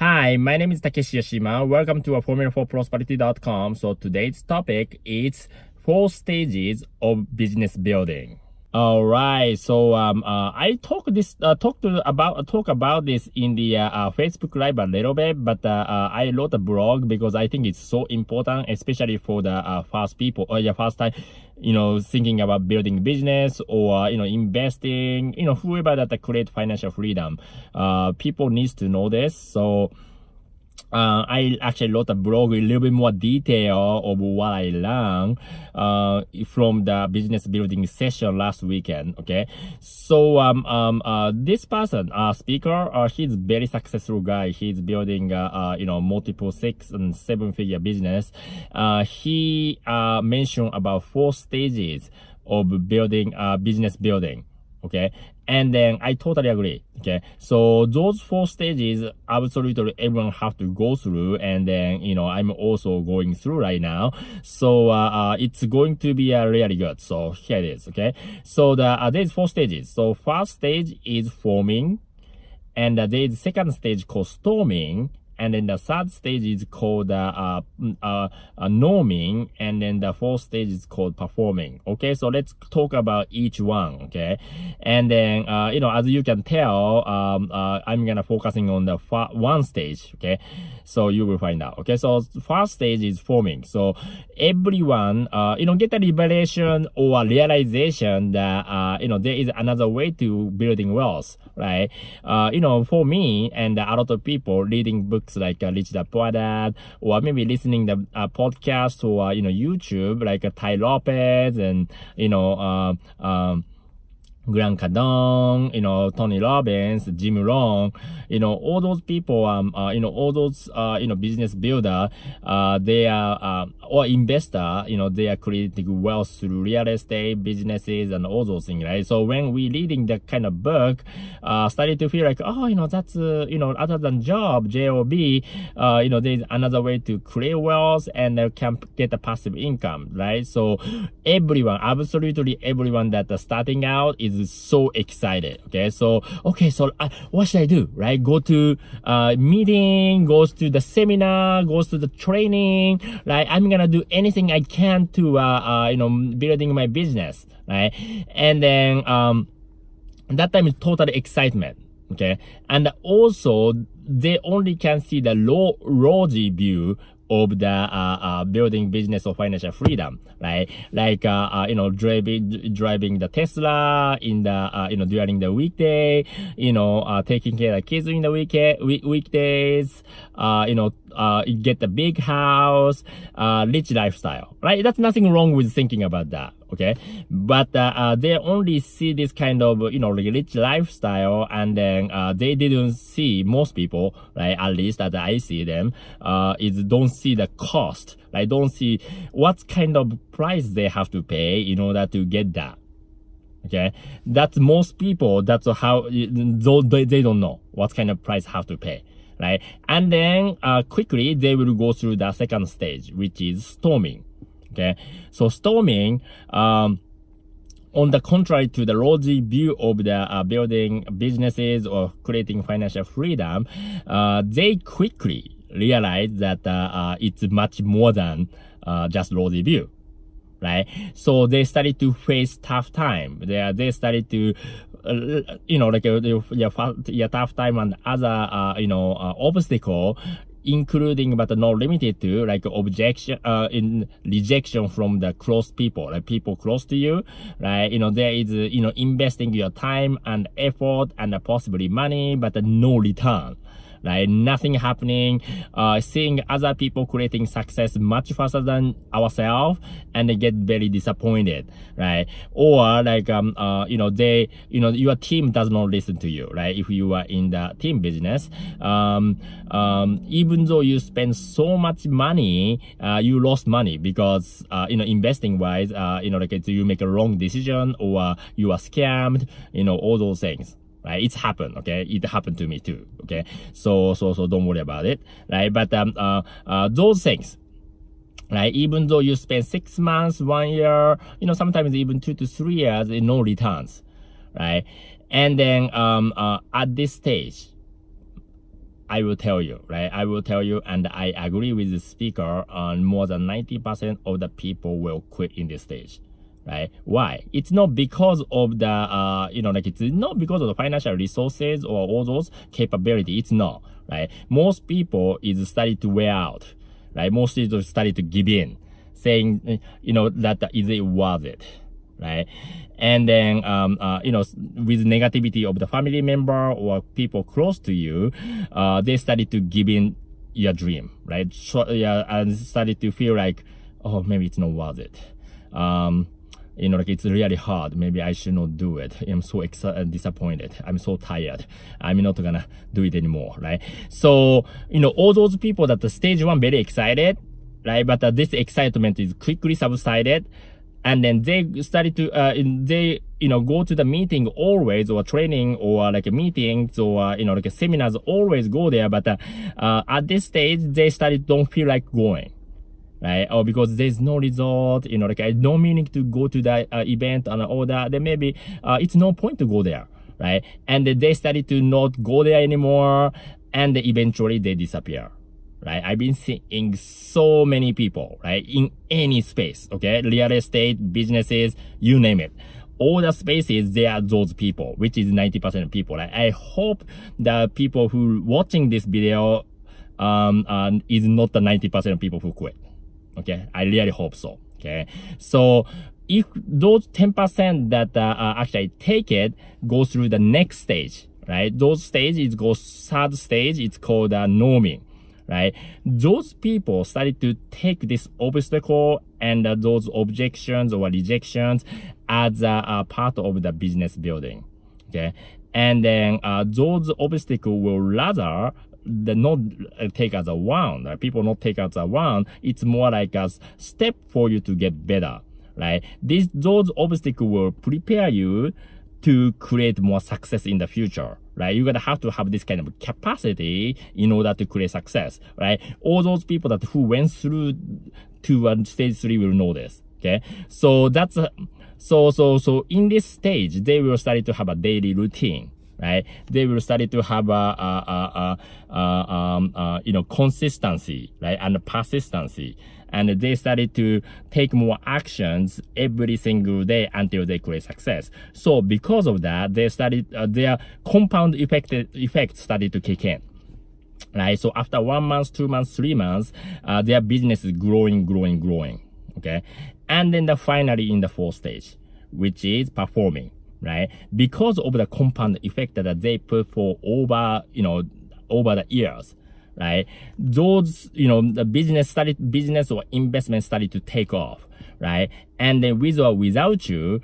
Hi, my name is Takeshi Yoshima. Welcome to Formula4Prosperity.com. So today's topic is 4 stages of business building. All right. So I talk about this in the Facebook Live a little bit, but I wrote a blog because I think it's so important, especially for the first people or your first time, thinking about building business or investing. Whoever that create financial freedom, people needs to know this. So I actually wrote a blog, a little bit more detail of what I learned from the business building session last weekend. Okay, so this person, speaker, he's very successful guy. He's building multiple 6 and 7 figure business. He mentioned about 4 stages of building business building. Okay, and then I totally agree. Okay, so those 4 stages absolutely everyone have to go through, and then I'm also going through right now. So it's going to be really good. So here it is. Okay, so there's 4 stages. So first stage is forming, and there's second stage called storming. And then the third stage is called norming, and then the fourth stage is called performing. Okay, so let's talk about each one. Okay, and then as you can tell, I'm gonna focusing on the one stage. Okay, so you will find out. Okay, so first stage is forming. So everyone get a revelation or realization that there is another way to building wealth, right? For me and a lot of people reading books like Rich Dad Poor Dad, or maybe listening to podcast or YouTube like Ty Lopez and Grant Cardone, Tony Robbins, Jim Rohn, all those people, all those, business builder, they are, or investor, they are creating wealth through real estate, businesses, and all those things, right? So when we reading that kind of book, started to feel like, that's, other than job, there's another way to create wealth and can get a passive income, right? So everyone, absolutely everyone that is starting out is so excited. So what should I do, right? Go to meeting, goes to the seminar, goes to the training, right? I'm gonna do anything I can to building my business, right? And then that time is totally excitement. Okay, and also they only can see the rosy view of the building business or financial freedom, right? Like driving the Tesla in the during the weekday, taking care of the kids in the weekdays, get the big house, rich lifestyle, right? That's nothing wrong with thinking about that. Okay, but they only see this kind of rich lifestyle, and then they didn't see, most people, right, at least as I see them, is don't see the cost, like don't see what kind of price they have to pay in order to get that. Okay, that's most people, that's how they don't know what kind of price have to pay, right? And then quickly they will go through the second stage, which is storming. Okay, so storming, on the contrary to the rosy view of the building businesses or creating financial freedom, they quickly realize that it's much more than just rosy view, right? So they started to face tough time. They started to tough time and other obstacle, including but not limited to like in rejection from the close people, like people close to you, right? There is investing your time and effort and possibly money, but no return, right? Nothing happening, seeing other people creating success much faster than ourselves, and they get very disappointed, right? Or like your team does not listen to you, right? If you are in the team business, even though you spend so much money, you lost money because investing wise, you make a wrong decision, or you are scammed, all those things. Right, it's happened. Okay, it happened to me too. Okay, so don't worry about it. Right, but those things, right? Even though you spend 6 months, 1 year, sometimes even 2 to 3 years, no returns, right? And then at this stage, I will tell you, right? I will tell you, and I agree with the speaker on more than 90% of the people will quit in this stage. Right? Why? It's not because of the, it's not because of the financial resources or all those capability. It's not, right? Most people is starting to wear out, right? Most people started to give in, saying, that is it worth it, right? And then, with negativity of the family member or people close to you, they started to give in your dream, right? So, and started to feel like, oh, maybe it's not worth it. It's really hard. Maybe I should not do it. I'm so disappointed. I'm so tired. I'm not gonna do it anymore, right? So, all those people that the stage one very excited, right? But this excitement is quickly subsided. And then they started to, go to the meeting always, or training, or like meetings, or, seminars, always go there. But at this stage, they don't feel like going. Right? Or because there's no result, no meaning to go to the event and all that, then maybe it's no point to go there, right? And they started to not go there anymore, and eventually they disappear, right? I've been seeing so many people, right, in any space, okay? Real estate, businesses, you name it. All the spaces, there are those people, which is 90% of people. Right? I hope the people who watching this video is not the 90% of people who quit. Okay, I really hope so. Okay, so if those 10% that actually take it, go through the next stage, right? Those stages goes third stage. It's called norming, right? Those people started to take this obstacle and those objections or rejections as a part of the business building. Okay, and then those obstacles will rather not take as a wound, right? People not take as a wound. It's more like a step for you to get better, right? Those obstacles will prepare you to create more success in the future, right? You're gonna have to have this kind of capacity in order to create success, right? All those people who went through to stage 3 will know this, okay? So that's so in this stage, they will start to have a daily routine. Right? They will start to have consistency, right? And persistency. And they started to take more actions every single day until they create success. So because of that, they started, their compound effect started to kick in. Right? So after 1 month, 2 months, 3 months, their business is growing. Okay? And then finally in the 4th stage, which is performing. Right? Because of the compound effect that they put for over the years, right? Those, the business or investment started to take off, right? And then with or without you,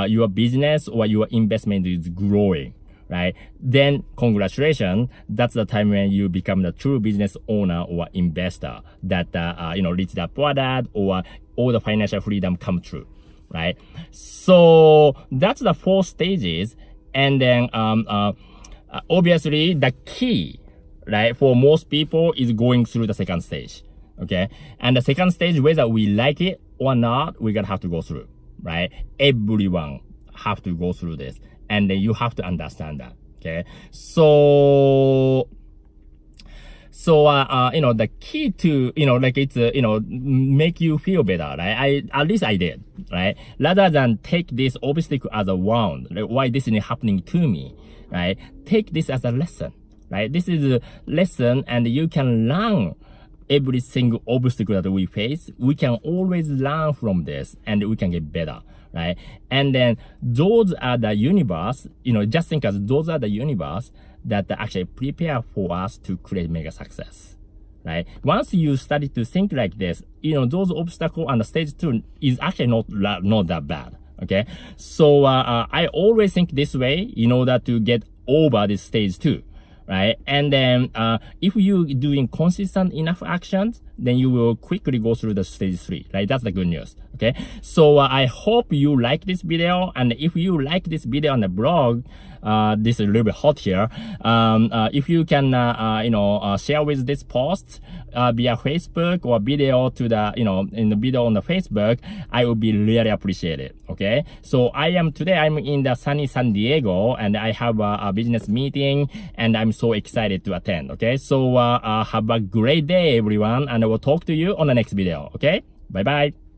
your business or your investment is growing, right? Then congratulations, that's the time when you become the true business owner or investor that, reach that product or all the financial freedom come true. Right, so that's the 4 stages, and then obviously the key, right, for most people is going through the 2nd stage. Okay, and the 2nd stage, whether we like it or not, we're gonna have to go through. Right, everyone have to go through this, and then you have to understand that. Okay, so the key to, make you feel better, right? At least I did, right? Rather than take this obstacle as a wound, like, why this is happening to me, right? Take this as a lesson, right? This is a lesson, and you can learn every single obstacle that we face. We can always learn from this, and we can get better, right? And then those are the universe, just think as those are the universe that actually prepare for us to create mega success, right? Once you started to think like this, those obstacles on the stage 2 is actually not that bad, okay? So I always think this way in order to get over this stage 2, right? And then if you doing consistent enough actions, then you will quickly go through the stage 3, right? That's the good news. Okay, so I hope you like this video, and if you like this video on the blog, this is a little bit hot here. If you can, share with this post via Facebook or video to the, in the video on the Facebook, I would be really appreciated. Okay, so today I'm in the sunny San Diego, and I have a business meeting, and I'm so excited to attend. Okay, so have a great day, everyone, and I will talk to you on the next video. Okay, bye bye.